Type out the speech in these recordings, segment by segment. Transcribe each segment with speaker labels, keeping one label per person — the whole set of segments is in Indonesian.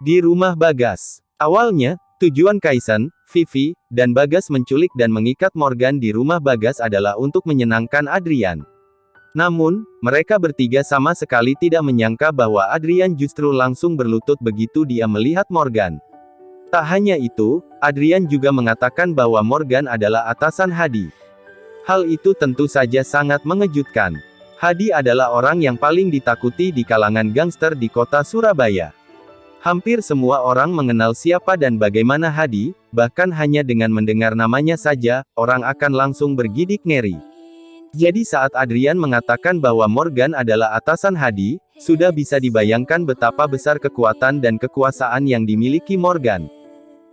Speaker 1: Di rumah Bagas. Awalnya, tujuan Kaisen, Vivi, dan Bagas menculik dan mengikat Morgan di rumah Bagas adalah untuk menyenangkan Adrian. Namun, mereka bertiga sama sekali tidak menyangka bahwa Adrian justru langsung berlutut begitu dia melihat Morgan. Tak hanya itu, Adrian juga mengatakan bahwa Morgan adalah atasan Hadi. Hal itu tentu saja sangat mengejutkan. Hadi adalah orang yang paling ditakuti di kalangan gangster di kota Surabaya. Hampir semua orang mengenal siapa dan bagaimana Hadi, bahkan hanya dengan mendengar namanya saja, orang akan langsung bergidik ngeri. Jadi saat Adrian mengatakan bahwa Morgan adalah atasan Hadi, sudah bisa dibayangkan betapa besar kekuatan dan kekuasaan yang dimiliki Morgan.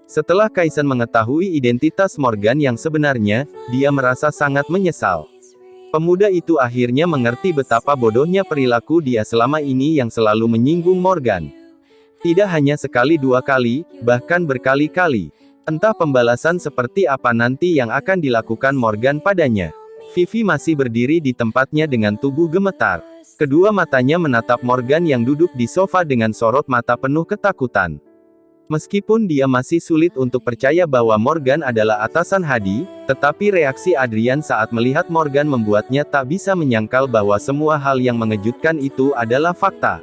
Speaker 1: Setelah Kaisen mengetahui identitas Morgan yang sebenarnya, dia merasa sangat menyesal. Pemuda itu akhirnya mengerti betapa bodohnya perilaku dia selama ini yang selalu menyinggung Morgan. Tidak hanya sekali dua kali, bahkan berkali-kali. Entah pembalasan seperti apa nanti yang akan dilakukan Morgan padanya. Vivi masih berdiri di tempatnya dengan tubuh gemetar. Kedua matanya menatap Morgan yang duduk di sofa dengan sorot mata penuh ketakutan. Meskipun dia masih sulit untuk percaya bahwa Morgan adalah atasan Hadi, tetapi reaksi Adrian saat melihat Morgan membuatnya tak bisa menyangkal bahwa semua hal yang mengejutkan itu adalah fakta.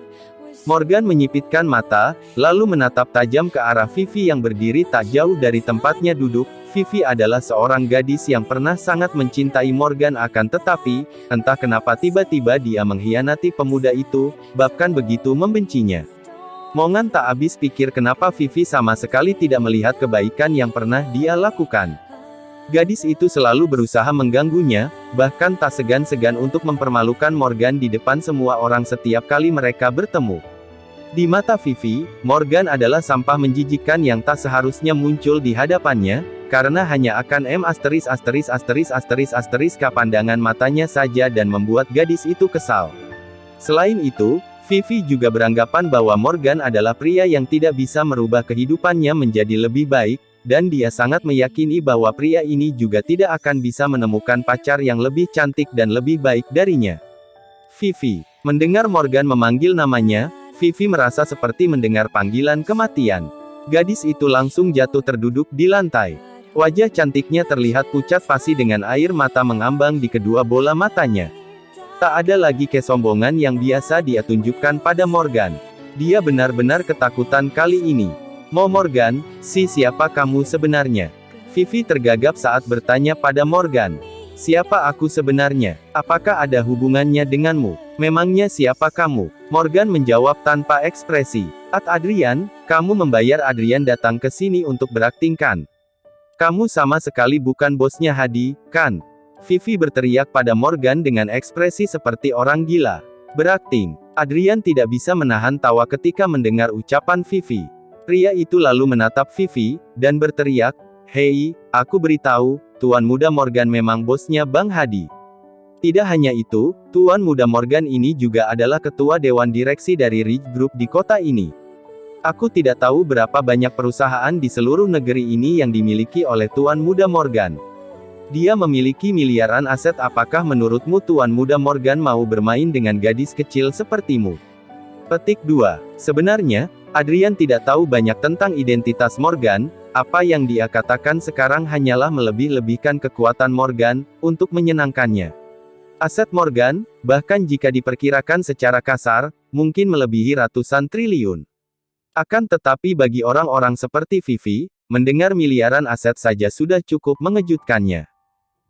Speaker 1: Morgan menyipitkan mata, lalu menatap tajam ke arah Vivi yang berdiri tak jauh dari tempatnya duduk. Vivi adalah seorang gadis yang pernah sangat mencintai Morgan akan tetapi, entah kenapa tiba-tiba dia mengkhianati pemuda itu, bahkan begitu membencinya. Mongan tak habis pikir kenapa Vivi sama sekali tidak melihat kebaikan yang pernah dia lakukan. Gadis itu selalu berusaha mengganggunya, bahkan tak segan-segan untuk mempermalukan Morgan di depan semua orang setiap kali mereka bertemu. Di mata Vivi, Morgan adalah sampah menjijikkan yang tak seharusnya muncul di hadapannya, karena hanya akan pandangan matanya saja dan membuat gadis itu kesal. Selain itu, Vivi juga beranggapan bahwa Morgan adalah pria yang tidak bisa merubah kehidupannya menjadi lebih baik, dan dia sangat meyakini bahwa pria ini juga tidak akan bisa menemukan pacar yang lebih cantik dan lebih baik darinya. Vivi. Mendengar Morgan memanggil namanya, Vivi merasa seperti mendengar panggilan kematian. Gadis itu langsung jatuh terduduk di lantai. Wajah cantiknya terlihat pucat pasi dengan air mata mengambang di kedua bola matanya. Tak ada lagi kesombongan yang biasa dia tunjukkan pada Morgan. Dia benar-benar ketakutan kali ini. Morgan, siapa kamu sebenarnya? Vivi tergagap saat bertanya pada Morgan. Siapa aku sebenarnya? Apakah ada hubungannya denganmu? Memangnya siapa kamu? Morgan menjawab tanpa ekspresi. Adrian, kamu membayar Adrian datang ke sini untuk berakting kan? Kamu sama sekali bukan bosnya Hadi, kan? Vivi berteriak pada Morgan dengan ekspresi seperti orang gila. Berakting. Adrian tidak bisa menahan tawa ketika mendengar ucapan Vivi. Pria itu lalu menatap Vivi, dan berteriak, "Hei, aku beritahu, Tuan Muda Morgan memang bosnya Bang Hadi." Tidak hanya itu, Tuan Muda Morgan ini juga adalah ketua dewan direksi dari Ridge Group di kota ini. Aku tidak tahu berapa banyak perusahaan di seluruh negeri ini yang dimiliki oleh Tuan Muda Morgan. Dia memiliki miliaran aset. Apakah menurutmu Tuan Muda Morgan mau bermain dengan gadis kecil sepertimu? Petik 2. Sebenarnya, Adrian tidak tahu banyak tentang identitas Morgan. Apa yang dia katakan sekarang hanyalah melebih-lebihkan kekuatan Morgan, untuk menyenangkannya. Aset Morgan, bahkan jika diperkirakan secara kasar, mungkin melebihi ratusan triliun. Akan tetapi bagi orang-orang seperti Vivi, mendengar miliaran aset saja sudah cukup mengejutkannya.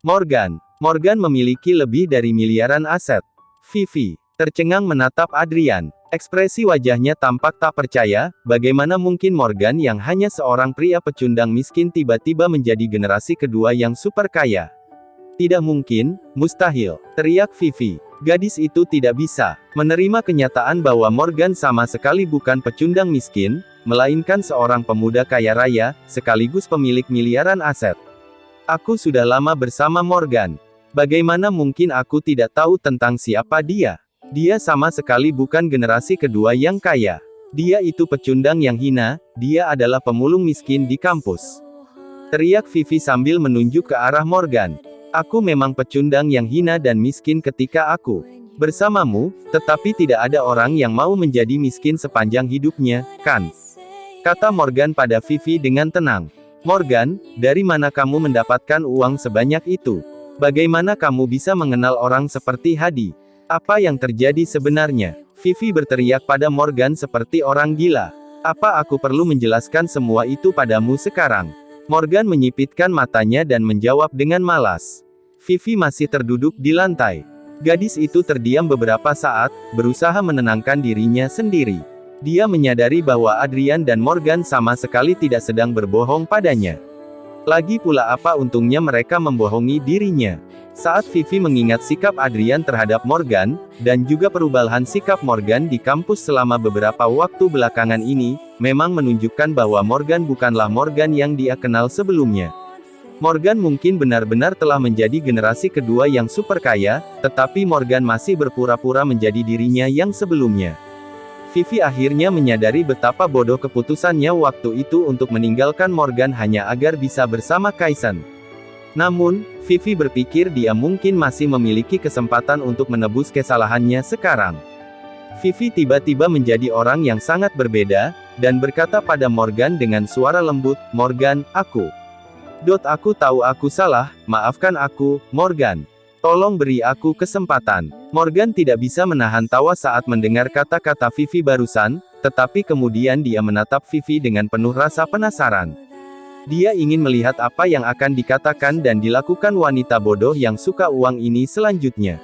Speaker 1: Morgan memiliki lebih dari miliaran aset. Vivi tercengang menatap Adrian. Ekspresi wajahnya tampak tak percaya, bagaimana mungkin Morgan yang hanya seorang pria pecundang miskin tiba-tiba menjadi generasi kedua yang super kaya. Tidak mungkin, mustahil, teriak Vivi. Gadis itu tidak bisa menerima kenyataan bahwa Morgan sama sekali bukan pecundang miskin, melainkan seorang pemuda kaya raya, sekaligus pemilik miliaran aset. Aku sudah lama bersama Morgan. Bagaimana mungkin aku tidak tahu tentang siapa dia? Dia sama sekali bukan generasi kedua yang kaya. Dia itu pecundang yang hina, dia adalah pemulung miskin di kampus. Teriak Vivi sambil menunjuk ke arah Morgan. Aku memang pecundang yang hina dan miskin ketika aku bersamamu, tetapi tidak ada orang yang mau menjadi miskin sepanjang hidupnya, kan? kata Morgan pada Vivi dengan tenang. Morgan, dari mana kamu mendapatkan uang sebanyak itu? Bagaimana kamu bisa mengenal orang seperti Hadi? Apa yang terjadi sebenarnya? Vivi berteriak pada Morgan seperti orang gila. Apa aku perlu menjelaskan semua itu padamu sekarang? Morgan menyipitkan matanya dan menjawab dengan malas. Vivi masih terduduk di lantai. Gadis itu terdiam beberapa saat, berusaha menenangkan dirinya sendiri. Dia menyadari bahwa Adrian dan Morgan sama sekali tidak sedang berbohong padanya. Lagi pula apa untungnya mereka membohongi dirinya? Saat Vivi mengingat sikap Adrian terhadap Morgan, dan juga perubahan sikap Morgan di kampus selama beberapa waktu belakangan ini, memang menunjukkan bahwa Morgan bukanlah Morgan yang dia kenal sebelumnya. Morgan mungkin benar-benar telah menjadi generasi kedua yang super kaya, tetapi Morgan masih berpura-pura menjadi dirinya yang sebelumnya. Vivi akhirnya menyadari betapa bodoh keputusannya waktu itu untuk meninggalkan Morgan hanya agar bisa bersama Kaisen. Namun, Vivi berpikir dia mungkin masih memiliki kesempatan untuk menebus kesalahannya sekarang. Vivi tiba-tiba menjadi orang yang sangat berbeda, dan berkata pada Morgan dengan suara lembut, "Morgan, aku tahu aku salah, maafkan aku, Morgan. Tolong beri aku kesempatan." Morgan tidak bisa menahan tawa saat mendengar kata-kata Vivi barusan, tetapi kemudian dia menatap Vivi dengan penuh rasa penasaran. Dia ingin melihat apa yang akan dikatakan dan dilakukan wanita bodoh yang suka uang ini selanjutnya.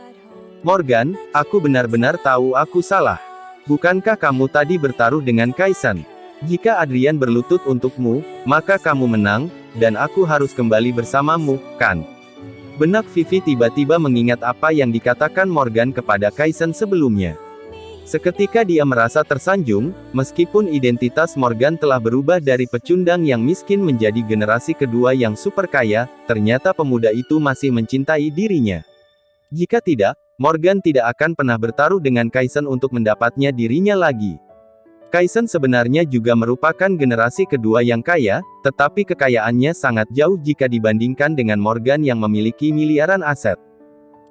Speaker 1: Morgan, aku benar-benar tahu aku salah. Bukankah kamu tadi bertaruh dengan Kaisen? Jika Adrian berlutut untukmu, maka kamu menang, dan aku harus kembali bersamamu, kan? Benak Vivi tiba-tiba mengingat apa yang dikatakan Morgan kepada Kaisen sebelumnya. Seketika dia merasa tersanjung, meskipun identitas Morgan telah berubah dari pecundang yang miskin menjadi generasi kedua yang super kaya, ternyata pemuda itu masih mencintai dirinya. Jika tidak, Morgan tidak akan pernah bertaruh dengan Kaisen untuk mendapatnya dirinya lagi. Kaisen sebenarnya juga merupakan generasi kedua yang kaya, tetapi kekayaannya sangat jauh jika dibandingkan dengan Morgan yang memiliki miliaran aset.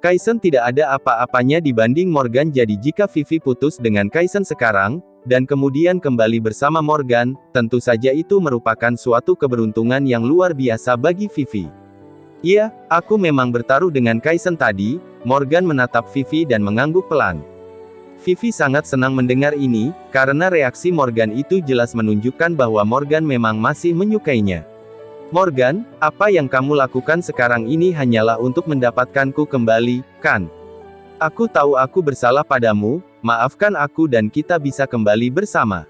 Speaker 1: Kaisen tidak ada apa-apanya dibanding Morgan, jadi jika Vivi putus dengan Kaisen sekarang, dan kemudian kembali bersama Morgan, tentu saja itu merupakan suatu keberuntungan yang luar biasa bagi Vivi. "Iya, aku memang bertaruh dengan Kaisen tadi." Morgan menatap Vivi dan mengangguk pelan. Vivi sangat senang mendengar ini, karena reaksi Morgan itu jelas menunjukkan bahwa Morgan memang masih menyukainya. "Morgan, apa yang kamu lakukan sekarang ini hanyalah untuk mendapatkanku kembali, kan? Aku tahu aku bersalah padamu, maafkan aku dan kita bisa kembali bersama.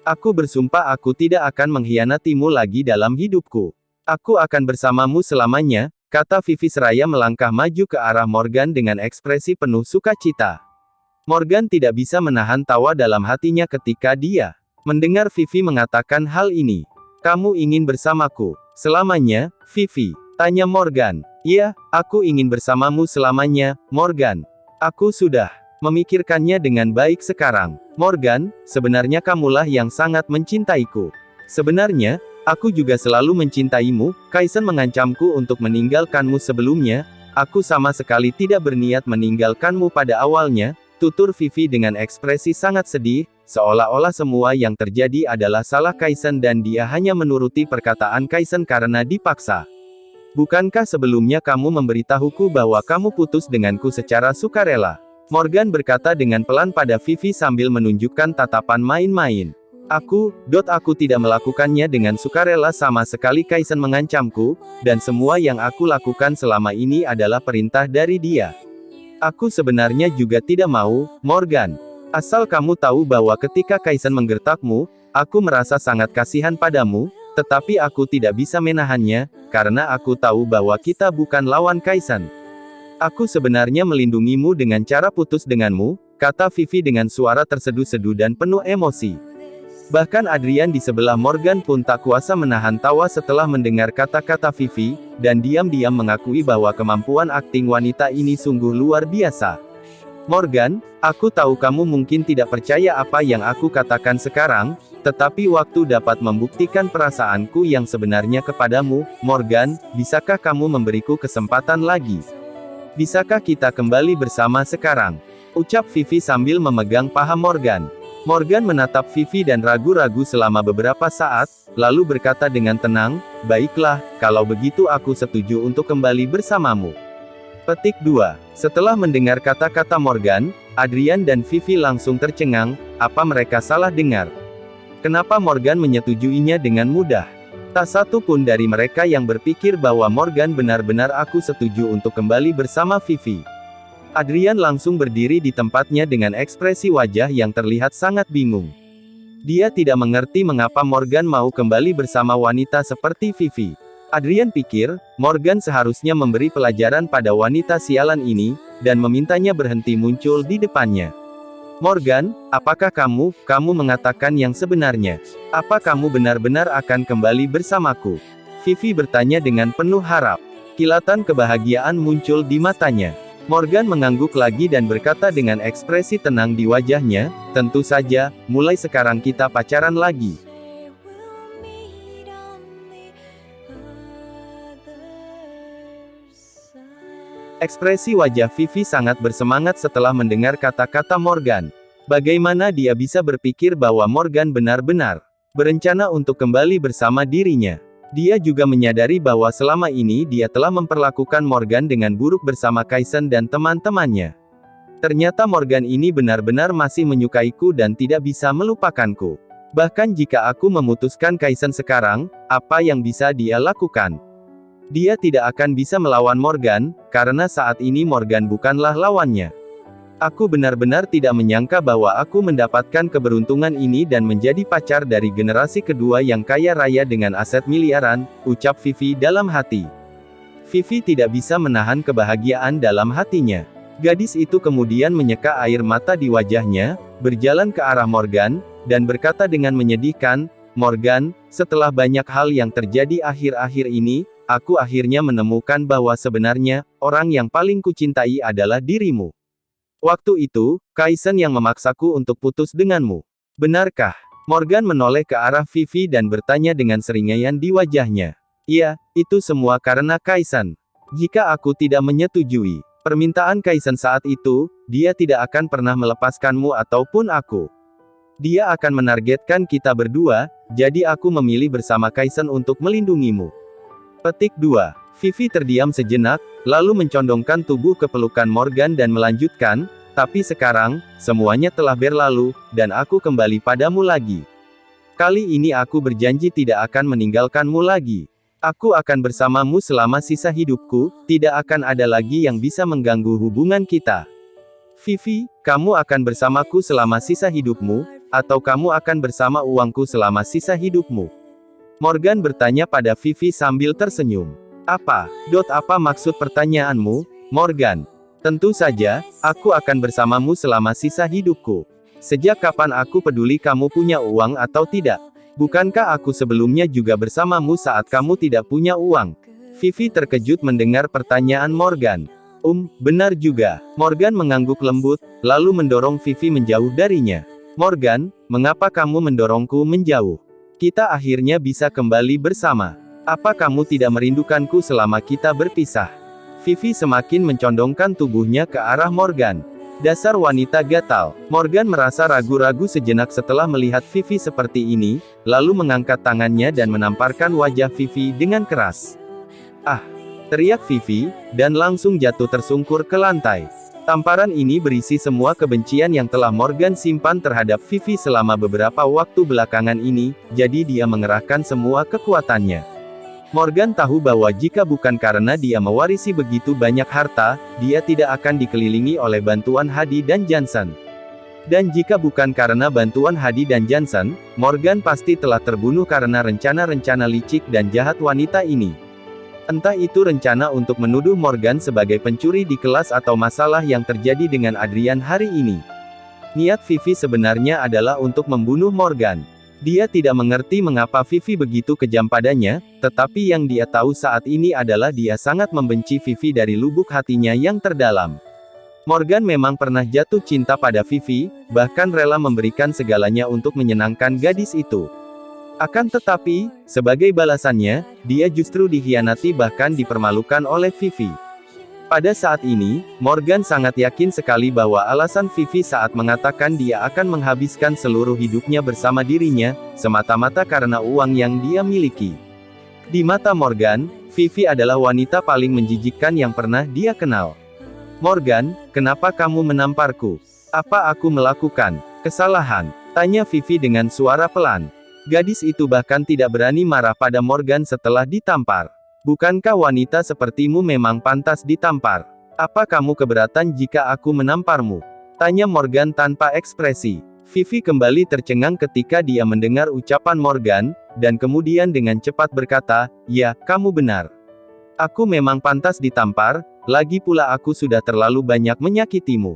Speaker 1: Aku bersumpah aku tidak akan mengkhianatimu lagi dalam hidupku. Aku akan bersamamu selamanya," kata Vivi seraya melangkah maju ke arah Morgan dengan ekspresi penuh sukacita. Morgan tidak bisa menahan tawa dalam hatinya ketika dia mendengar Vivi mengatakan hal ini. "Kamu ingin bersamaku selamanya, Vivi?" tanya Morgan. "Iya, aku ingin bersamamu selamanya, Morgan. Aku sudah memikirkannya dengan baik sekarang. Morgan, sebenarnya kamulah yang sangat mencintaiku. Sebenarnya, aku juga selalu mencintaimu. Kaisen mengancamku untuk meninggalkanmu sebelumnya. Aku sama sekali tidak berniat meninggalkanmu pada awalnya," tutur Vivi dengan ekspresi sangat sedih, seolah-olah semua yang terjadi adalah salah Kaisen dan dia hanya menuruti perkataan Kaisen karena dipaksa. "Bukankah sebelumnya kamu memberitahuku bahwa kamu putus denganku secara sukarela?" Morgan berkata dengan pelan pada Vivi sambil menunjukkan tatapan main-main. Aku tidak melakukannya dengan sukarela sama sekali. Kaisen mengancamku, dan semua yang aku lakukan selama ini adalah perintah dari dia. Aku sebenarnya juga tidak mau, Morgan. Asal kamu tahu bahwa ketika Kaisen menggertakmu, aku merasa sangat kasihan padamu, tetapi aku tidak bisa menahannya, karena aku tahu bahwa kita bukan lawan Kaisen. Aku sebenarnya melindungimu dengan cara putus denganmu, kata Vivi dengan suara terseduh-seduh dan penuh emosi. Bahkan Adrian di sebelah Morgan pun tak kuasa menahan tawa setelah mendengar kata-kata Vivi, dan diam-diam mengakui bahwa kemampuan akting wanita ini sungguh luar biasa. "Morgan, aku tahu kamu mungkin tidak percaya apa yang aku katakan sekarang, tetapi waktu dapat membuktikan perasaanku yang sebenarnya kepadamu, Morgan. Bisakah kamu memberiku kesempatan lagi? Bisakah kita kembali bersama sekarang?" ucap Vivi sambil memegang paha Morgan. Morgan menatap Vivi dan ragu-ragu selama beberapa saat, lalu berkata dengan tenang, "Baiklah, kalau begitu aku setuju untuk kembali bersamamu." Petik 2. Setelah mendengar kata-kata Morgan, Adrian dan Vivi langsung tercengang. Apa mereka salah dengar? Kenapa Morgan menyetujuinya dengan mudah? Tak satu pun dari mereka yang berpikir bahwa Morgan benar-benar aku setuju untuk kembali bersama Vivi. Adrian langsung berdiri di tempatnya dengan ekspresi wajah yang terlihat sangat bingung. Dia tidak mengerti mengapa Morgan mau kembali bersama wanita seperti Vivi. Adrian pikir, Morgan seharusnya memberi pelajaran pada wanita sialan ini, dan memintanya berhenti muncul di depannya. "Morgan, apakah kamu mengatakan yang sebenarnya? Apa kamu benar-benar akan kembali bersamaku?" Vivi bertanya dengan penuh harap. Kilatan kebahagiaan muncul di matanya. Morgan mengangguk lagi dan berkata dengan ekspresi tenang di wajahnya, "Tentu saja, mulai sekarang kita pacaran lagi." Ekspresi wajah Vivi sangat bersemangat setelah mendengar kata-kata Morgan. Bagaimana dia bisa berpikir bahwa Morgan benar-benar berencana untuk kembali bersama dirinya? Dia juga menyadari bahwa selama ini dia telah memperlakukan Morgan dengan buruk bersama Kaisen dan teman-temannya. Ternyata Morgan ini benar-benar masih menyukaiku dan tidak bisa melupakanku. Bahkan jika aku memutuskan Kaisen sekarang, apa yang bisa dia lakukan? Dia tidak akan bisa melawan Morgan, karena saat ini Morgan bukanlah lawannya. Aku benar-benar tidak menyangka bahwa aku mendapatkan keberuntungan ini dan menjadi pacar dari generasi kedua yang kaya raya dengan aset miliaran, ucap Vivi dalam hati. Vivi tidak bisa menahan kebahagiaan dalam hatinya. Gadis itu kemudian menyeka air mata di wajahnya, berjalan ke arah Morgan, dan berkata dengan menyedihkan, "Morgan, setelah banyak hal yang terjadi akhir-akhir ini, aku akhirnya menemukan bahwa sebenarnya, orang yang paling kucintai adalah dirimu. Waktu itu, Kaisen yang memaksaku untuk putus denganmu. Benarkah?" Morgan menoleh ke arah Vivi dan bertanya dengan seringaian di wajahnya. "Iya, itu semua karena Kaisen. Jika aku tidak menyetujui permintaan Kaisen saat itu, dia tidak akan pernah melepaskanmu ataupun aku. Dia akan menargetkan kita berdua, jadi aku memilih bersama Kaisen untuk melindungimu." Petik 2. Vivi terdiam sejenak, lalu mencondongkan tubuh ke pelukan Morgan dan melanjutkan, "Tapi sekarang, semuanya telah berlalu, dan aku kembali padamu lagi. Kali ini aku berjanji tidak akan meninggalkanmu lagi. Aku akan bersamamu selama sisa hidupku, tidak akan ada lagi yang bisa mengganggu hubungan kita. Vivi, kamu akan bersamaku selama sisa hidupmu, atau kamu akan bersama uangku selama sisa hidupmu?" Morgan bertanya pada Vivi sambil tersenyum. Apa maksud pertanyaanmu, Morgan?" "Tentu saja, aku akan bersamamu selama sisa hidupku. Sejak kapan aku peduli kamu punya uang atau tidak? Bukankah aku sebelumnya juga bersamamu saat kamu tidak punya uang?" Vivi terkejut mendengar pertanyaan Morgan. Benar juga." Morgan mengangguk lembut, lalu mendorong Vivi menjauh darinya. "Morgan, mengapa kamu mendorongku menjauh? Kita akhirnya bisa kembali bersama. Apa kamu tidak merindukanku selama kita berpisah?" Vivi semakin mencondongkan tubuhnya ke arah Morgan. Dasar wanita gatal. Morgan merasa ragu-ragu sejenak setelah melihat Vivi seperti ini, lalu mengangkat tangannya dan menamparkan wajah Vivi dengan keras. "Ah!" teriak Vivi, dan langsung jatuh tersungkur ke lantai. Tamparan ini berisi semua kebencian yang telah Morgan simpan terhadap Vivi selama beberapa waktu belakangan ini, jadi dia mengerahkan semua kekuatannya. Morgan tahu bahwa jika bukan karena dia mewarisi begitu banyak harta, dia tidak akan dikelilingi oleh bantuan Hadi dan Johnson. Dan jika bukan karena bantuan Hadi dan Johnson, Morgan pasti telah terbunuh karena rencana-rencana licik dan jahat wanita ini. Entah itu rencana untuk menuduh Morgan sebagai pencuri di kelas atau masalah yang terjadi dengan Adrian hari ini. Niat Vivi sebenarnya adalah untuk membunuh Morgan. Dia tidak mengerti mengapa Vivi begitu kejam padanya, tetapi yang dia tahu saat ini adalah dia sangat membenci Vivi dari lubuk hatinya yang terdalam. Morgan memang pernah jatuh cinta pada Vivi, bahkan rela memberikan segalanya untuk menyenangkan gadis itu. Akan tetapi, sebagai balasannya, dia justru dikhianati bahkan dipermalukan oleh Vivi. Pada saat ini, Morgan sangat yakin sekali bahwa alasan Vivi saat mengatakan dia akan menghabiskan seluruh hidupnya bersama dirinya, semata-mata karena uang yang dia miliki. Di mata Morgan, Vivi adalah wanita paling menjijikkan yang pernah dia kenal. "Morgan, kenapa kamu menamparku? Apa aku melakukan kesalahan?" tanya Vivi dengan suara pelan. Gadis itu bahkan tidak berani marah pada Morgan setelah ditampar. "Bukankah wanita sepertimu memang pantas ditampar? Apa kamu keberatan jika aku menamparmu?" tanya Morgan tanpa ekspresi. Vivi kembali tercengang ketika dia mendengar ucapan Morgan, dan kemudian dengan cepat berkata, "Ya, kamu benar. Aku memang pantas ditampar, lagi pula aku sudah terlalu banyak menyakitimu.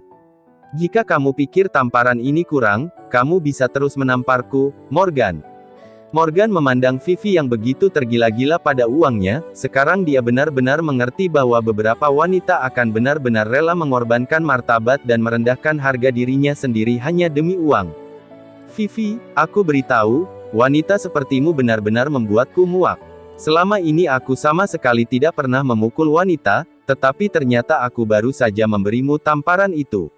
Speaker 1: Jika kamu pikir tamparan ini kurang, kamu bisa terus menamparku, Morgan." Morgan memandang Vivi yang begitu tergila-gila pada uangnya. Sekarang dia benar-benar mengerti bahwa beberapa wanita akan benar-benar rela mengorbankan martabat dan merendahkan harga dirinya sendiri hanya demi uang. "Vivi, aku beritahu, wanita sepertimu benar-benar membuatku muak. Selama ini aku sama sekali tidak pernah memukul wanita, tetapi ternyata aku baru saja memberimu tamparan itu.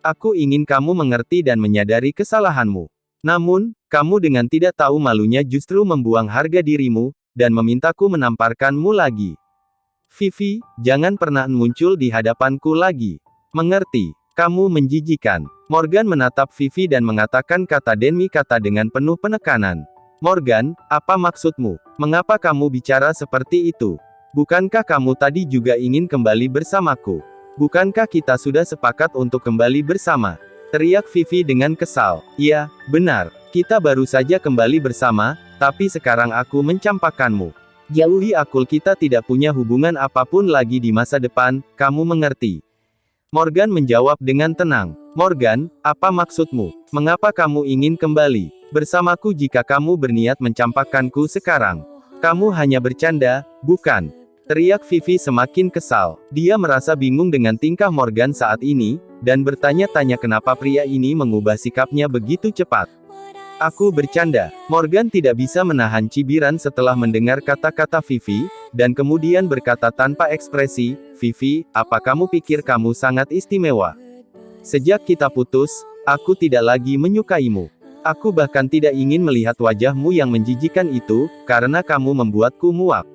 Speaker 1: Aku ingin kamu mengerti dan menyadari kesalahanmu. Namun, kamu dengan tidak tahu malunya justru membuang harga dirimu, dan memintaku menamparkanmu lagi. Vivi, jangan pernah muncul di hadapanku lagi. Mengerti? Kamu menjijikan." Morgan menatap Vivi dan mengatakan kata demi kata dengan penuh penekanan. "Morgan, apa maksudmu? Mengapa kamu bicara seperti itu? Bukankah kamu tadi juga ingin kembali bersamaku? Bukankah kita sudah sepakat untuk kembali bersama?" teriak Vivi dengan kesal. "Iya, benar. Kita baru saja kembali bersama, tapi sekarang aku mencampakkanmu. Jauhi aku, kita tidak punya hubungan apapun lagi di masa depan, kamu mengerti?" Morgan menjawab dengan tenang. "Morgan, apa maksudmu? Mengapa kamu ingin kembali bersamaku jika kamu berniat mencampakkanku sekarang? Kamu hanya bercanda, bukan?" teriak Vivi semakin kesal. Dia merasa bingung dengan tingkah Morgan saat ini, dan bertanya-tanya kenapa pria ini mengubah sikapnya begitu cepat. "Aku bercanda." Morgan tidak bisa menahan cibiran setelah mendengar kata-kata Vivi, dan kemudian berkata tanpa ekspresi, "Vivi, apa kamu pikir kamu sangat istimewa? Sejak kita putus, aku tidak lagi menyukaimu. Aku bahkan tidak ingin melihat wajahmu yang menjijikan itu, karena kamu membuatku muak.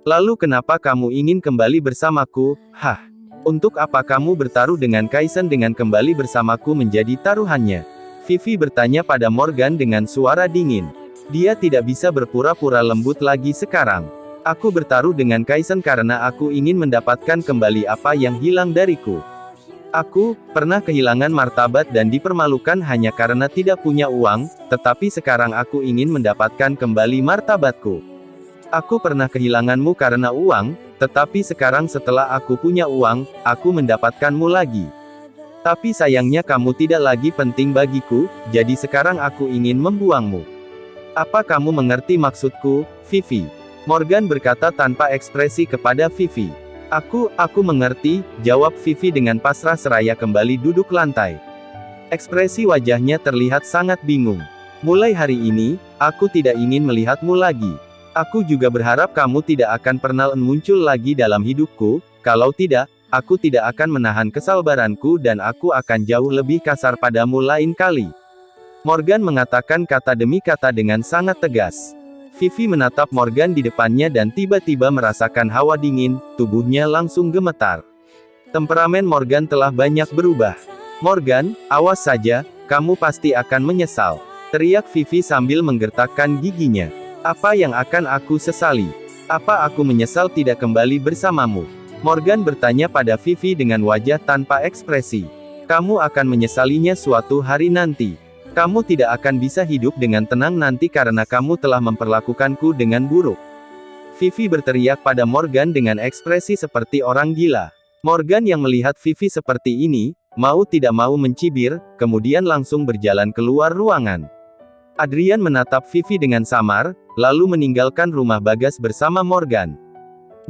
Speaker 1: Lalu kenapa kamu ingin kembali bersamaku? Hah? Untuk apa kamu bertaruh dengan Kaisen dengan kembali bersamaku menjadi taruhannya?" Vivi bertanya pada Morgan dengan suara dingin. Dia tidak bisa berpura-pura lembut lagi sekarang. "Aku bertaruh dengan Kaisen karena aku ingin mendapatkan kembali apa yang hilang dariku. Aku pernah kehilangan martabat dan dipermalukan hanya karena tidak punya uang, tetapi sekarang aku ingin mendapatkan kembali martabatku. Aku pernah kehilanganmu karena uang, tetapi sekarang setelah aku punya uang, aku mendapatkanmu lagi. Tapi sayangnya kamu tidak lagi penting bagiku, jadi sekarang aku ingin membuangmu. Apa kamu mengerti maksudku, Vivi?" Morgan berkata tanpa ekspresi kepada Vivi. Aku mengerti," jawab Vivi dengan pasrah seraya kembali duduk lantai. Ekspresi wajahnya terlihat sangat bingung. "Mulai hari ini, aku tidak ingin melihatmu lagi. Aku juga berharap kamu tidak akan pernah muncul lagi dalam hidupku, kalau tidak, aku tidak akan menahan kesabaranku dan aku akan jauh lebih kasar padamu lain kali." Morgan mengatakan kata demi kata dengan sangat tegas. Vivi menatap Morgan di depannya dan tiba-tiba merasakan hawa dingin, tubuhnya langsung gemetar. Temperamen Morgan telah banyak berubah. "Morgan, awas saja, kamu pasti akan menyesal," teriak Vivi sambil menggertakkan giginya. "Apa yang akan aku sesali? Apa aku menyesal tidak kembali bersamamu?" Morgan bertanya pada Vivi dengan wajah tanpa ekspresi. "Kamu akan menyesalinya suatu hari nanti. Kamu tidak akan bisa hidup dengan tenang nanti karena kamu telah memperlakukanku dengan buruk." Vivi berteriak pada Morgan dengan ekspresi seperti orang gila. Morgan yang melihat Vivi seperti ini, mau tidak mau mencibir, kemudian langsung berjalan keluar ruangan. Adrian menatap Vivi dengan samar, lalu meninggalkan rumah Bagas bersama Morgan.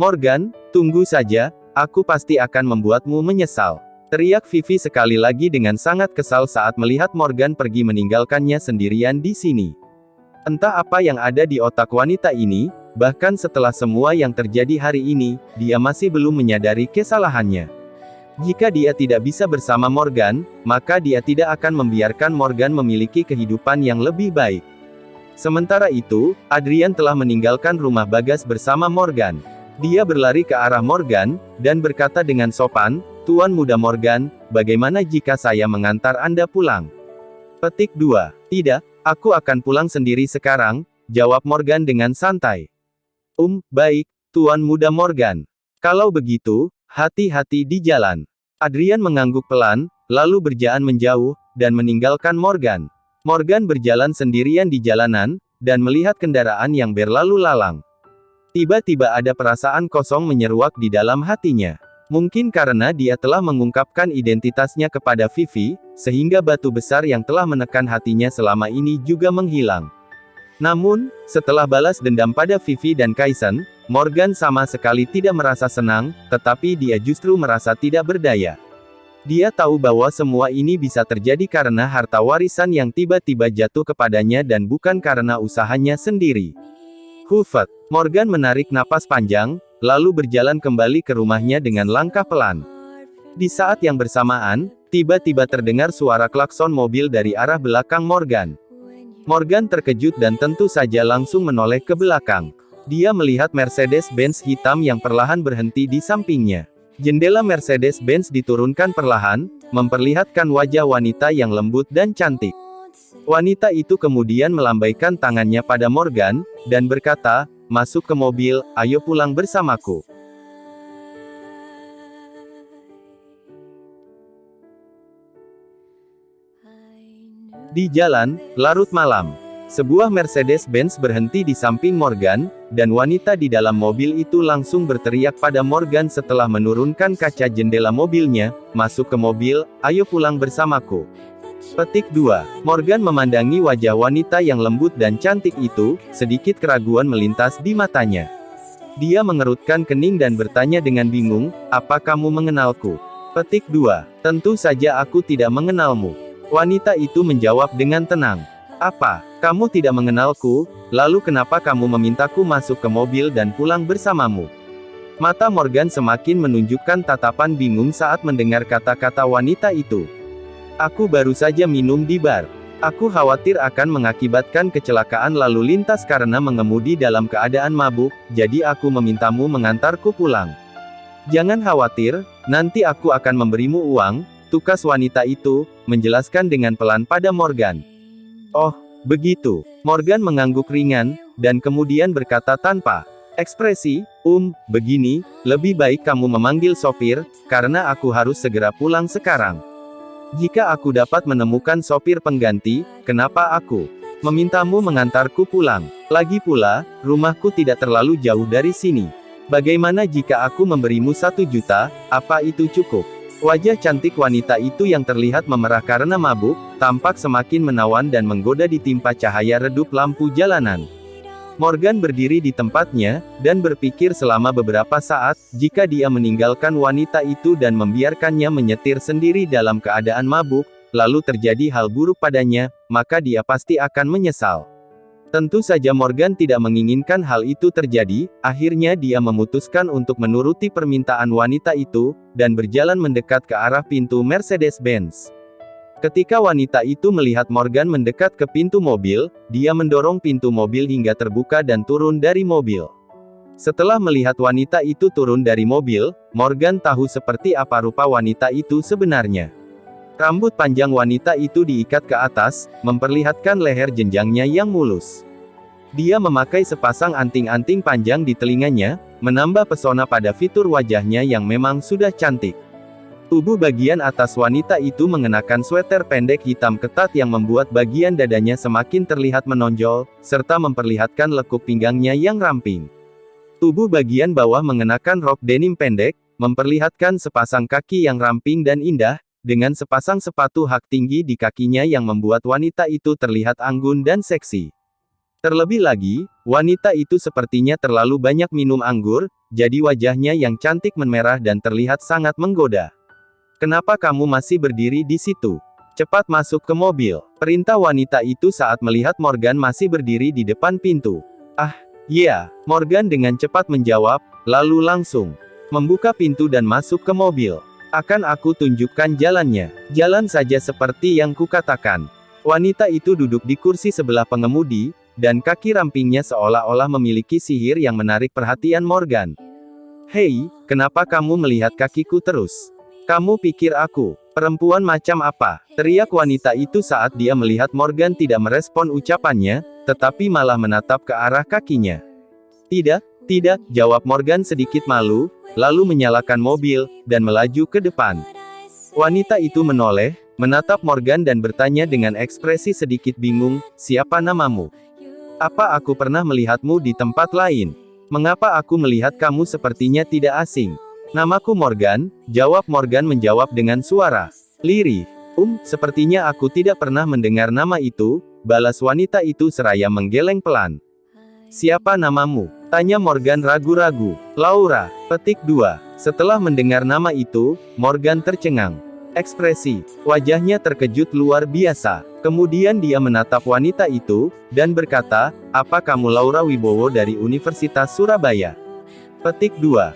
Speaker 1: "Morgan, tunggu saja, aku pasti akan membuatmu menyesal," teriak Vivi sekali lagi dengan sangat kesal saat melihat Morgan pergi meninggalkannya sendirian di sini. Entah apa yang ada di otak wanita ini, Bahkan setelah semua yang terjadi hari ini, dia masih belum menyadari kesalahannya. Jika dia tidak bisa bersama Morgan, maka dia tidak akan membiarkan Morgan memiliki kehidupan yang lebih baik. Sementara itu, Adrian telah meninggalkan rumah Bagas bersama Morgan. Dia berlari ke arah Morgan, dan berkata dengan sopan, "Tuan Muda Morgan, bagaimana jika saya mengantar Anda pulang?" Petik 2. "Tidak, aku akan pulang sendiri sekarang," jawab Morgan dengan santai. Baik, Tuan Muda Morgan. Kalau begitu, hati-hati di jalan." Adrian mengangguk pelan, lalu berjalan menjauh, dan meninggalkan Morgan. Morgan berjalan sendirian di jalanan, dan melihat kendaraan yang berlalu lalang. Tiba-tiba ada perasaan kosong menyeruak di dalam hatinya. Mungkin karena dia telah mengungkapkan identitasnya kepada Vivi, sehingga batu besar yang telah menekan hatinya selama ini juga menghilang. Namun, setelah balas dendam pada Vivi dan Kaisen, Morgan sama sekali tidak merasa senang, tetapi dia justru merasa tidak berdaya. Dia tahu bahwa semua ini bisa terjadi karena harta warisan yang tiba-tiba jatuh kepadanya dan bukan karena usahanya sendiri. Hufet. Morgan menarik napas panjang, lalu berjalan kembali ke rumahnya dengan langkah pelan. Di saat yang bersamaan, tiba-tiba terdengar suara klakson mobil dari arah belakang Morgan. Morgan terkejut dan tentu saja langsung menoleh ke belakang. Dia melihat Mercedes-Benz hitam yang perlahan berhenti di sampingnya. Jendela Mercedes-Benz diturunkan perlahan, memperlihatkan wajah wanita yang lembut dan cantik. Wanita itu kemudian melambaikan tangannya pada Morgan, dan berkata, "Masuk ke mobil, ayo pulang bersamaku." Di jalan, larut malam. Sebuah Mercedes-Benz berhenti di samping Morgan, dan wanita di dalam mobil itu langsung berteriak pada Morgan setelah menurunkan kaca jendela mobilnya, "Masuk ke mobil, ayo pulang bersamaku." Petik 2. Morgan memandangi wajah wanita yang lembut dan cantik itu, sedikit keraguan melintas di matanya. Dia mengerutkan kening dan bertanya dengan bingung, "Apa kamu mengenalku?" Petik 2. "Tentu saja aku tidak mengenalmu." Wanita itu menjawab dengan tenang. "Apa, kamu tidak mengenalku? Lalu kenapa kamu memintaku masuk ke mobil dan pulang bersamamu?" Mata Morgan semakin menunjukkan tatapan bingung saat mendengar kata-kata wanita itu. "Aku baru saja minum di bar. Aku khawatir akan mengakibatkan kecelakaan lalu lintas karena mengemudi dalam keadaan mabuk, jadi aku memintamu mengantarku pulang." "Jangan khawatir, nanti aku akan memberimu uang," tukas wanita itu, menjelaskan dengan pelan pada Morgan. "Oh, begitu." Morgan mengangguk ringan, dan kemudian berkata tanpa ekspresi, begini, lebih baik kamu memanggil sopir, karena aku harus segera pulang sekarang. Jika aku dapat menemukan sopir pengganti, kenapa aku memintamu mengantarku pulang? Lagi pula, rumahku tidak terlalu jauh dari sini. Bagaimana jika aku memberimu 1 juta, apa itu cukup?" Wajah cantik wanita itu yang terlihat memerah karena mabuk, tampak semakin menawan dan menggoda ditimpa cahaya redup lampu jalanan. Morgan berdiri di tempatnya, dan berpikir selama beberapa saat, jika dia meninggalkan wanita itu dan membiarkannya menyetir sendiri dalam keadaan mabuk, lalu terjadi hal buruk padanya, maka dia pasti akan menyesal. Tentu saja Morgan tidak menginginkan hal itu terjadi, akhirnya dia memutuskan untuk menuruti permintaan wanita itu, dan berjalan mendekat ke arah pintu Mercedes-Benz. Ketika wanita itu melihat Morgan mendekat ke pintu mobil, dia mendorong pintu mobil hingga terbuka dan turun dari mobil. Setelah melihat wanita itu turun dari mobil, Morgan tahu seperti apa rupa wanita itu sebenarnya. Rambut panjang wanita itu diikat ke atas, memperlihatkan leher jenjangnya yang mulus. Dia memakai sepasang anting-anting panjang di telinganya, menambah pesona pada fitur wajahnya yang memang sudah cantik. Tubuh bagian atas wanita itu mengenakan sweater pendek hitam ketat yang membuat bagian dadanya semakin terlihat menonjol, serta memperlihatkan lekuk pinggangnya yang ramping. Tubuh bagian bawah mengenakan rok denim pendek, memperlihatkan sepasang kaki yang ramping dan indah, dengan sepasang sepatu hak tinggi di kakinya yang membuat wanita itu terlihat anggun dan seksi. Terlebih lagi, wanita itu sepertinya terlalu banyak minum anggur, jadi wajahnya yang cantik memerah dan terlihat sangat menggoda. "Kenapa kamu masih berdiri di situ? Cepat masuk ke mobil," perintah wanita itu saat melihat Morgan masih berdiri di depan pintu. "Ah, "Ya," Morgan dengan cepat menjawab, lalu langsung membuka pintu dan masuk ke mobil. "Akan aku tunjukkan jalannya. Jalan saja seperti yang kukatakan." Wanita itu duduk di kursi sebelah pengemudi, dan kaki rampingnya seolah-olah memiliki sihir yang menarik perhatian Morgan. "Hei, kenapa kamu melihat kakiku terus? Kamu pikir aku perempuan macam apa?" teriak wanita itu saat dia melihat Morgan tidak merespon ucapannya, tetapi malah menatap ke arah kakinya. "Tidak, tidak," jawab Morgan sedikit malu, lalu menyalakan mobil, dan melaju ke depan. Wanita itu menoleh, menatap Morgan dan bertanya dengan ekspresi sedikit bingung, "Siapa namamu? Apa aku pernah melihatmu di tempat lain? Mengapa aku melihat kamu sepertinya tidak asing?" "Namaku Morgan," jawab Morgan menjawab dengan suara lirih. Sepertinya aku tidak pernah mendengar nama itu," balas wanita itu seraya menggeleng pelan. "Siapa namamu?" tanya Morgan ragu-ragu. "Laura," petik 2. Setelah mendengar nama itu, Morgan tercengang. Ekspresi wajahnya terkejut luar biasa. Kemudian dia menatap wanita itu, dan berkata, "Apa kamu Laura Wibowo dari Universitas Surabaya?" Petik 2.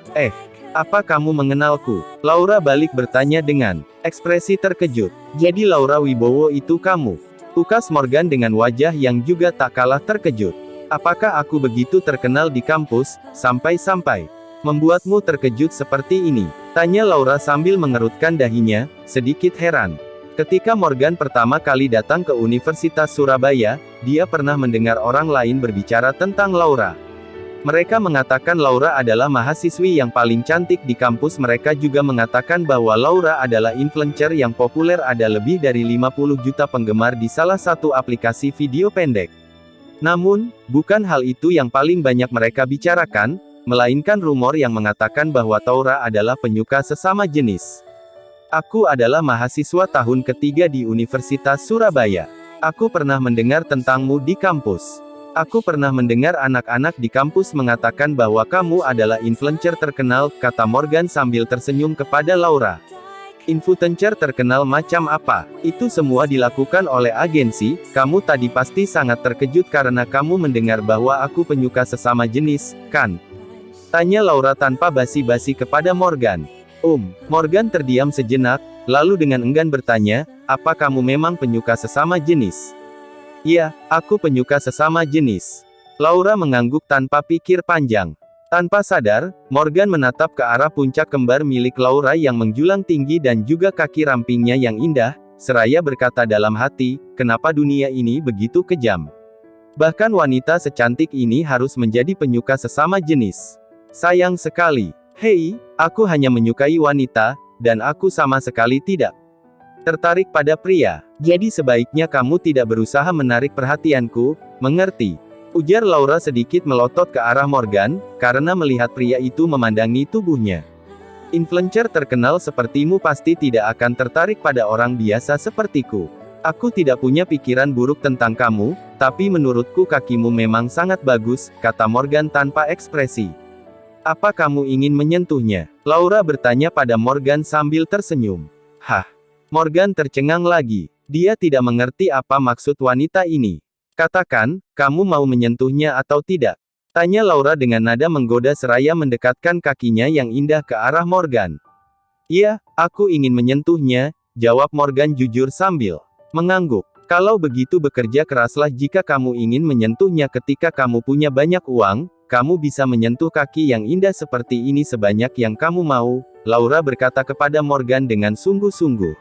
Speaker 1: Apa kamu mengenalku?" Laura balik bertanya dengan ekspresi terkejut. "Jadi Laura Wibowo itu kamu?" ukas Morgan dengan wajah yang juga tak kalah terkejut. "Apakah aku begitu terkenal di kampus, sampai-sampai membuatmu terkejut seperti ini?" tanya Laura sambil mengerutkan dahinya, sedikit heran. Ketika Morgan pertama kali datang ke Universitas Surabaya, dia pernah mendengar orang lain berbicara tentang Laura. Mereka mengatakan Laura adalah mahasiswi yang paling cantik di kampus. Mereka juga mengatakan bahwa Laura adalah influencer yang populer, ada lebih dari 50 juta penggemar di salah satu aplikasi video pendek. Namun, bukan hal itu yang paling banyak mereka bicarakan, melainkan rumor yang mengatakan bahwa Laura adalah penyuka sesama jenis. "Aku adalah mahasiswa tahun ketiga di Universitas Surabaya. Aku pernah mendengar tentangmu di kampus. Aku pernah mendengar anak-anak di kampus mengatakan bahwa kamu adalah influencer terkenal," kata Morgan sambil tersenyum kepada Laura. "Influencer terkenal macam apa? Itu semua dilakukan oleh agensi. Kamu tadi pasti sangat terkejut karena kamu mendengar bahwa aku penyuka sesama jenis, kan?" tanya Laura tanpa basa-basi kepada Morgan. Morgan terdiam sejenak, lalu dengan enggan bertanya, "Apa kamu memang penyuka sesama jenis?" "Iya, aku penyuka sesama jenis." Laura mengangguk tanpa pikir panjang. Tanpa sadar, Morgan menatap ke arah puncak kembar milik Laura yang menjulang tinggi dan juga kaki rampingnya yang indah, seraya berkata dalam hati, "Kenapa dunia ini begitu kejam? Bahkan wanita secantik ini harus menjadi penyuka sesama jenis. Sayang sekali. Hei, aku hanya menyukai wanita, dan aku sama sekali tidak tertarik pada pria. Jadi sebaiknya kamu tidak berusaha menarik perhatianku, mengerti?" ujar Laura sedikit melotot ke arah Morgan, karena melihat pria itu memandangi tubuhnya. "Influencer terkenal sepertimu pasti tidak akan tertarik pada orang biasa sepertiku. Aku tidak punya pikiran buruk tentang kamu, tapi menurutku kakimu memang sangat bagus," kata Morgan tanpa ekspresi. "Apa kamu ingin menyentuhnya?" Laura bertanya pada Morgan sambil tersenyum. "Hah?" Morgan tercengang lagi. Dia tidak mengerti apa maksud wanita ini. "Katakan, kamu mau menyentuhnya atau tidak?" tanya Laura dengan nada menggoda seraya mendekatkan kakinya yang indah ke arah Morgan. "Iya, aku ingin menyentuhnya," jawab Morgan jujur sambil mengangguk. "Kalau begitu bekerja keraslah. Jika kamu ingin menyentuhnya ketika kamu punya banyak uang, kamu bisa menyentuh kaki yang indah seperti ini sebanyak yang kamu mau," Laura berkata kepada Morgan dengan sungguh-sungguh.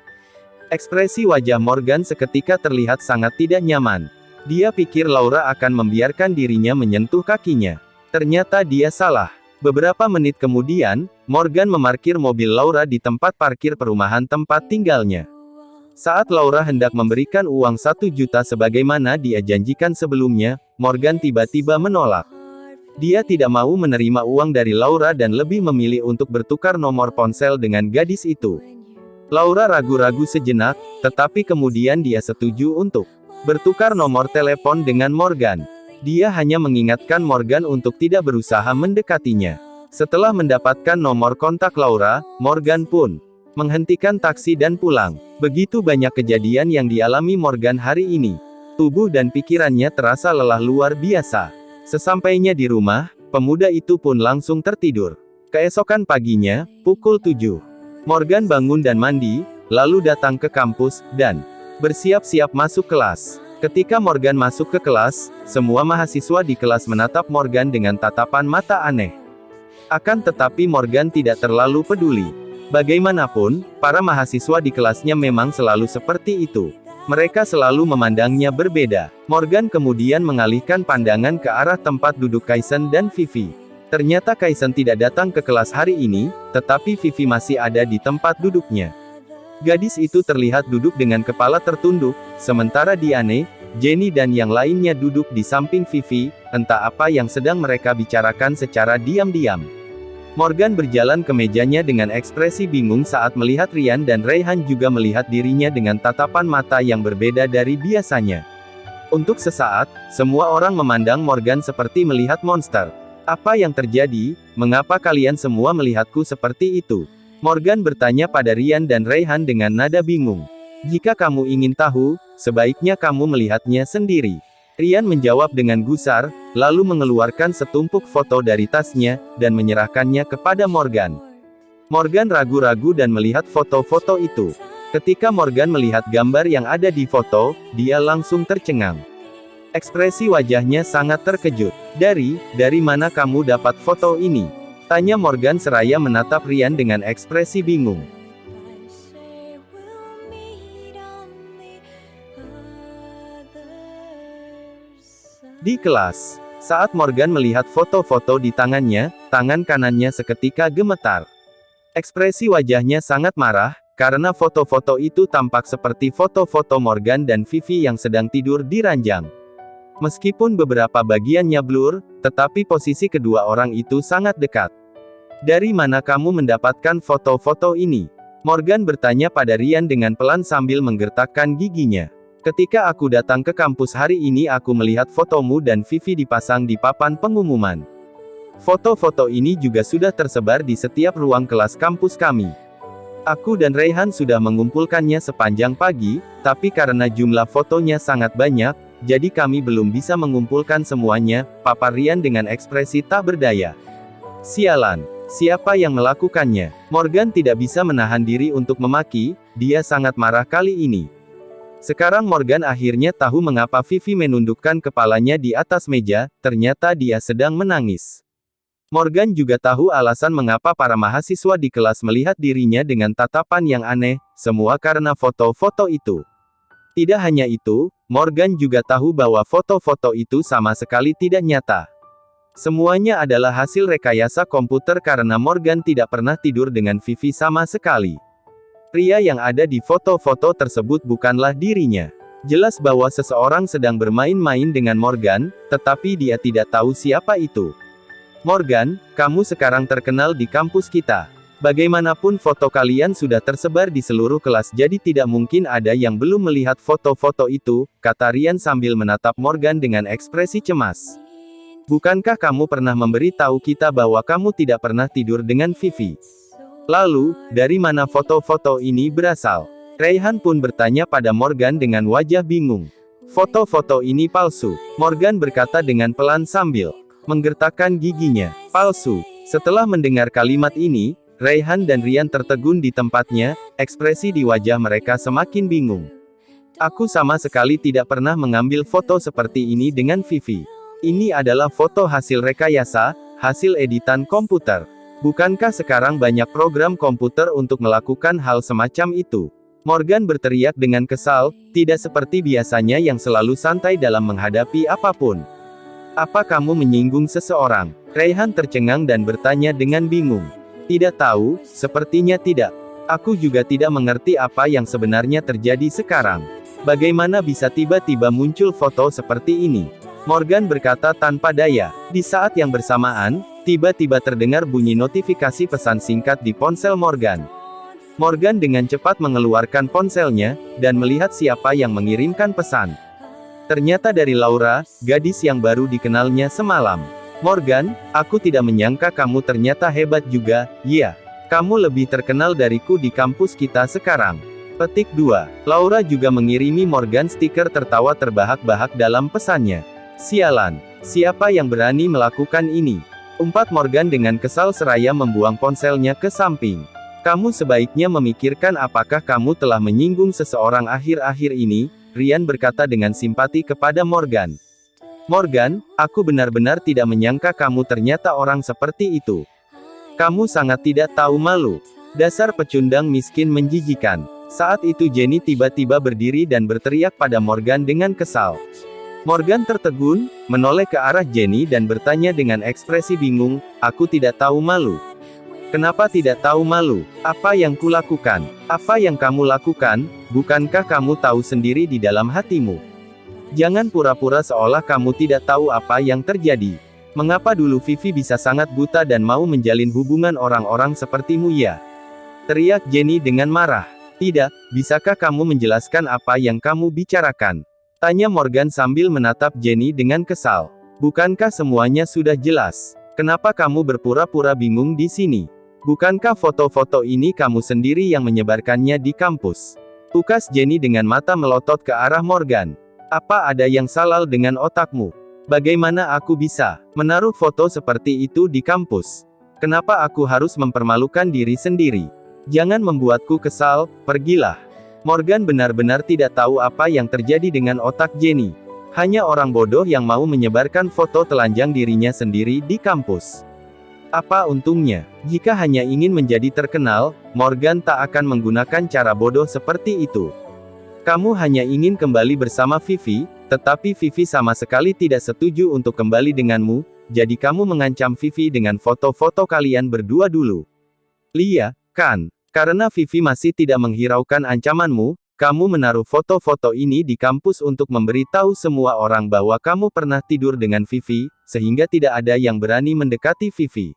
Speaker 1: Ekspresi wajah Morgan seketika terlihat sangat tidak nyaman. Dia pikir Laura akan membiarkan dirinya menyentuh kakinya. Ternyata dia salah. Beberapa menit kemudian, Morgan memarkir mobil Laura di tempat parkir perumahan tempat tinggalnya. Saat Laura hendak memberikan uang 1 juta sebagaimana dia janjikan sebelumnya, Morgan tiba-tiba menolak. Dia tidak mau menerima uang dari Laura dan lebih memilih untuk bertukar nomor ponsel dengan gadis itu. Laura ragu-ragu sejenak, tetapi kemudian dia setuju untuk bertukar nomor telepon dengan Morgan. Dia hanya mengingatkan Morgan untuk tidak berusaha mendekatinya. Setelah mendapatkan nomor kontak Laura, Morgan pun menghentikan taksi dan pulang. Begitu banyak kejadian yang dialami Morgan hari ini. Tubuh dan pikirannya terasa lelah luar biasa. Sesampainya di rumah, pemuda itu pun langsung tertidur. Keesokan paginya, pukul 7. Morgan bangun dan mandi, lalu datang ke kampus, dan bersiap-siap masuk kelas. Ketika Morgan masuk ke kelas, semua mahasiswa di kelas menatap Morgan dengan tatapan mata aneh. Akan tetapi Morgan tidak terlalu peduli. Bagaimanapun, para mahasiswa di kelasnya memang selalu seperti itu. Mereka selalu memandangnya berbeda. Morgan kemudian mengalihkan pandangan ke arah tempat duduk Kaisen dan Vivi. Ternyata Kaisen tidak datang ke kelas hari ini, tetapi Vivi masih ada di tempat duduknya. Gadis itu terlihat duduk dengan kepala tertunduk, sementara Diane, Jenny dan yang lainnya duduk di samping Vivi, entah apa yang sedang mereka bicarakan secara diam-diam. Morgan berjalan ke mejanya dengan ekspresi bingung saat melihat Ryan dan Rayhan juga melihat dirinya dengan tatapan mata yang berbeda dari biasanya. Untuk sesaat, semua orang memandang Morgan seperti melihat monster. Apa yang terjadi? Mengapa kalian semua melihatku seperti itu? Morgan bertanya pada Ryan dan Rayhan dengan nada bingung. Jika kamu ingin tahu, sebaiknya kamu melihatnya sendiri. Ryan menjawab dengan gusar, lalu mengeluarkan setumpuk foto dari tasnya, dan menyerahkannya kepada Morgan. Morgan ragu-ragu dan melihat foto-foto itu. Ketika Morgan melihat gambar yang ada di foto, dia langsung tercengang. Ekspresi wajahnya sangat terkejut. Dari mana kamu dapat foto ini? Tanya Morgan seraya menatap Ryan dengan ekspresi bingung. Di kelas, saat Morgan melihat foto-foto di tangannya, tangan kanannya seketika gemetar. Ekspresi wajahnya sangat marah, karena foto-foto itu tampak seperti foto-foto Morgan dan Vivi yang sedang tidur di ranjang. Meskipun beberapa bagiannya blur, tetapi posisi kedua orang itu sangat dekat. Dari mana kamu mendapatkan foto-foto ini? Morgan bertanya pada Ryan dengan pelan sambil menggertakkan giginya. Ketika aku datang ke kampus hari ini aku melihat fotomu dan Vivi dipasang di papan pengumuman. Foto-foto ini juga sudah tersebar di setiap ruang kelas kampus kami. Aku dan Rayhan sudah mengumpulkannya sepanjang pagi, tapi karena jumlah fotonya sangat banyak, jadi kami belum bisa mengumpulkan semuanya, papar Ryan dengan ekspresi tak berdaya. Sialan. Siapa yang melakukannya? Morgan tidak bisa menahan diri untuk memaki, dia sangat marah kali ini. Sekarang Morgan akhirnya tahu mengapa Vivi menundukkan kepalanya di atas meja, ternyata dia sedang menangis. Morgan juga tahu alasan mengapa para mahasiswa di kelas melihat dirinya dengan tatapan yang aneh, semua karena foto-foto itu. Tidak hanya itu, Morgan juga tahu bahwa foto-foto itu sama sekali tidak nyata. Semuanya adalah hasil rekayasa komputer karena Morgan tidak pernah tidur dengan Vivi sama sekali. Pria yang ada di foto-foto tersebut bukanlah dirinya. Jelas bahwa seseorang sedang bermain-main dengan Morgan, tetapi dia tidak tahu siapa itu. Morgan, kamu sekarang terkenal di kampus kita. Bagaimanapun foto kalian sudah tersebar di seluruh kelas jadi tidak mungkin ada yang belum melihat foto-foto itu, kata Ryan sambil menatap Morgan dengan ekspresi cemas. Bukankah kamu pernah memberitahu kita bahwa kamu tidak pernah tidur dengan Vivi? Lalu, dari mana foto-foto ini berasal? Rayhan pun bertanya pada Morgan dengan wajah bingung. Foto-foto ini palsu, Morgan berkata dengan pelan sambil menggertakkan giginya. Palsu. Setelah mendengar kalimat ini, Rayhan dan Ryan tertegun di tempatnya, ekspresi di wajah mereka semakin bingung. Aku sama sekali tidak pernah mengambil foto seperti ini dengan Vivi. Ini adalah foto hasil rekayasa, hasil editan komputer. Bukankah sekarang banyak program komputer untuk melakukan hal semacam itu? Morgan berteriak dengan kesal, tidak seperti biasanya yang selalu santai dalam menghadapi apapun. Apa kamu menyinggung seseorang? Rayhan tercengang dan bertanya dengan bingung. Tidak tahu, sepertinya tidak. Aku juga tidak mengerti apa yang sebenarnya terjadi sekarang. Bagaimana bisa tiba-tiba muncul foto seperti ini? Morgan berkata tanpa daya. Di saat yang bersamaan, tiba-tiba terdengar bunyi notifikasi pesan singkat di ponsel Morgan. Morgan dengan cepat mengeluarkan ponselnya, dan melihat siapa yang mengirimkan pesan. Ternyata dari Laura, gadis yang baru dikenalnya semalam. Morgan, aku tidak menyangka kamu ternyata hebat juga, ya. Kamu lebih terkenal dariku di kampus kita sekarang. Petik 2. Laura juga mengirimi Morgan stiker tertawa terbahak-bahak dalam pesannya. Sialan. Siapa yang berani melakukan ini? Umpat Morgan dengan kesal seraya membuang ponselnya ke samping. Kamu sebaiknya memikirkan apakah kamu telah menyinggung seseorang akhir-akhir ini, Ryan berkata dengan simpati kepada Morgan. Morgan, aku benar-benar tidak menyangka kamu ternyata orang seperti itu. Kamu sangat tidak tahu malu. Dasar pecundang miskin menjijikan. Saat itu Jenny tiba-tiba berdiri dan berteriak pada Morgan dengan kesal. Morgan tertegun, menoleh ke arah Jenny dan bertanya dengan ekspresi bingung, aku tidak tahu malu. Kenapa tidak tahu malu? Apa yang kulakukan? Apa yang kamu lakukan? Bukankah kamu tahu sendiri di dalam hatimu? Jangan pura-pura seolah kamu tidak tahu apa yang terjadi. Mengapa dulu Vivi bisa sangat buta dan mau menjalin hubungan orang-orang sepertimu ya? Teriak Jenny dengan marah. Tidak, bisakah kamu menjelaskan apa yang kamu bicarakan? Tanya Morgan sambil menatap Jenny dengan kesal. Bukankah semuanya sudah jelas? Kenapa kamu berpura-pura bingung di sini? Bukankah foto-foto ini kamu sendiri yang menyebarkannya di kampus? Ukas Jenny dengan mata melotot ke arah Morgan. Apa ada yang salah dengan otakmu? Bagaimana aku bisa menaruh foto seperti itu di kampus? Kenapa aku harus mempermalukan diri sendiri? Jangan membuatku kesal, pergilah. Morgan benar-benar tidak tahu apa yang terjadi dengan otak Jenny. Hanya orang bodoh yang mau menyebarkan foto telanjang dirinya sendiri di kampus. Apa untungnya? Jika hanya ingin menjadi terkenal, Morgan tak akan menggunakan cara bodoh seperti itu. Kamu hanya ingin kembali bersama Vivi, tetapi Vivi sama sekali tidak setuju untuk kembali denganmu, jadi kamu mengancam Vivi dengan foto-foto kalian berdua dulu. Lia, kan? Karena Vivi masih tidak menghiraukan ancamanmu, kamu menaruh foto-foto ini di kampus untuk memberitahu semua orang bahwa kamu pernah tidur dengan Vivi, sehingga tidak ada yang berani mendekati Vivi.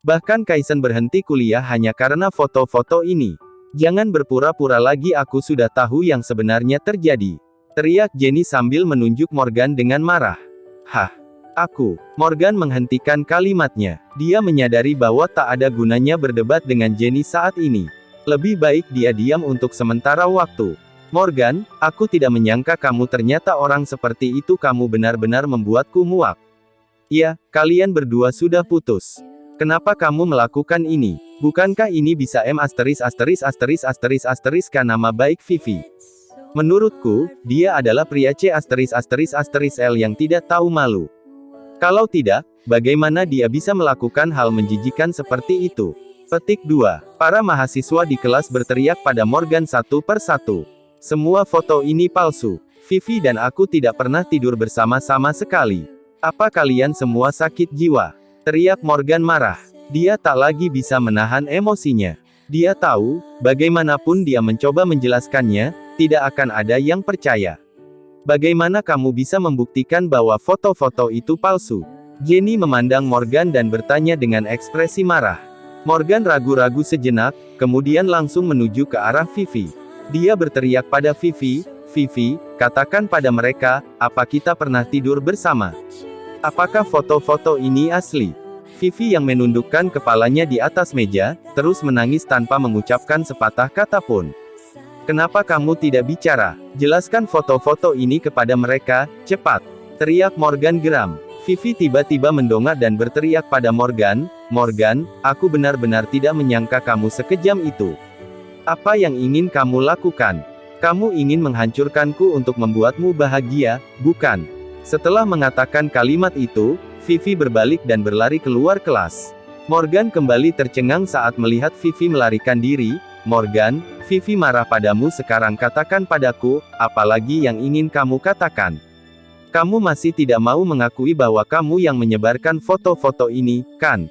Speaker 1: Bahkan Kaisen berhenti kuliah hanya karena foto-foto ini. Jangan berpura-pura lagi, aku sudah tahu yang sebenarnya terjadi. Teriak Jenny sambil menunjuk Morgan dengan marah. Hah? Aku. Morgan menghentikan kalimatnya. Dia menyadari bahwa tak ada gunanya berdebat dengan Jenny saat ini. Lebih baik dia diam untuk sementara waktu. Morgan, aku tidak menyangka kamu ternyata orang seperti itu, kamu benar-benar membuatku muak. Ya, kalian berdua sudah putus. Kenapa kamu melakukan ini? Bukankah ini bisa nama baik Vivi? Menurutku, dia adalah pria L yang tidak tahu malu. Kalau tidak, bagaimana dia bisa melakukan hal menjijikan seperti itu? Petik 2. Para mahasiswa di kelas berteriak pada Morgan satu per satu. Semua foto ini palsu. Vivi dan aku tidak pernah tidur bersama-sama sekali. Apa kalian semua sakit jiwa? Teriak Morgan marah. Dia tak lagi bisa menahan emosinya. Dia tahu, bagaimanapun dia mencoba menjelaskannya, tidak akan ada yang percaya. Bagaimana kamu bisa membuktikan bahwa foto-foto itu palsu? Jenny memandang Morgan dan bertanya dengan ekspresi marah. Morgan ragu-ragu sejenak, kemudian langsung menuju ke arah Vivi. Dia berteriak pada Vivi, Vivi, katakan pada mereka, apa kita pernah tidur bersama? Apakah foto-foto ini asli? Vivi yang menundukkan kepalanya di atas meja, terus menangis tanpa mengucapkan sepatah kata pun. Kenapa kamu tidak bicara? Jelaskan foto-foto ini kepada mereka, cepat! Teriak Morgan geram. Vivi tiba-tiba mendongak dan berteriak pada Morgan, Morgan, aku benar-benar tidak menyangka kamu sekejam itu. Apa yang ingin kamu lakukan? Kamu ingin menghancurkanku untuk membuatmu bahagia, bukan? Setelah mengatakan kalimat itu, Vivi berbalik dan berlari keluar kelas. Morgan kembali tercengang saat melihat Vivi melarikan diri. Morgan, Vivi marah padamu sekarang, katakan padaku, apalagi yang ingin kamu katakan? Kamu masih tidak mau mengakui bahwa kamu yang menyebarkan foto-foto ini, kan?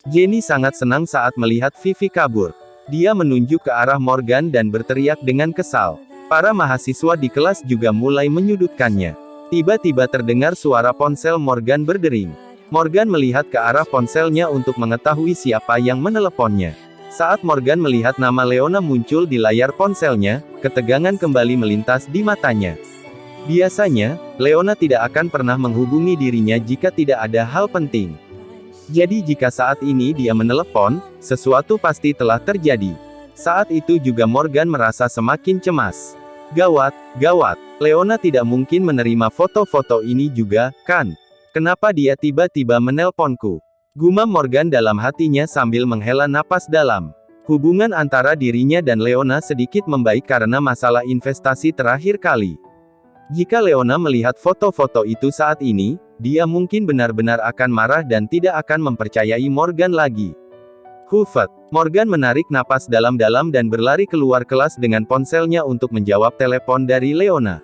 Speaker 1: Jenny sangat senang saat melihat Vivi kabur. Dia menunjuk ke arah Morgan dan berteriak dengan kesal. Para mahasiswa di kelas juga mulai menyudutkannya. Tiba-tiba terdengar suara ponsel Morgan berdering. Morgan melihat ke arah ponselnya untuk mengetahui siapa yang meneleponnya. Saat Morgan melihat nama Leona muncul di layar ponselnya, ketegangan kembali melintas di matanya. Biasanya, Leona tidak akan pernah menghubungi dirinya jika tidak ada hal penting. Jadi jika saat ini dia menelepon, sesuatu pasti telah terjadi. Saat itu juga Morgan merasa semakin cemas. Gawat, gawat, Leona tidak mungkin menerima foto-foto ini juga, kan? Kenapa dia tiba-tiba menelponku? Gumam Morgan dalam hatinya sambil menghela napas dalam. Hubungan antara dirinya dan Leona sedikit membaik karena masalah investasi terakhir kali. Jika Leona melihat foto-foto itu saat ini, dia mungkin benar-benar akan marah dan tidak akan mempercayai Morgan lagi. Hufat. Morgan menarik napas dalam-dalam dan berlari keluar kelas dengan ponselnya untuk menjawab telepon dari Leona.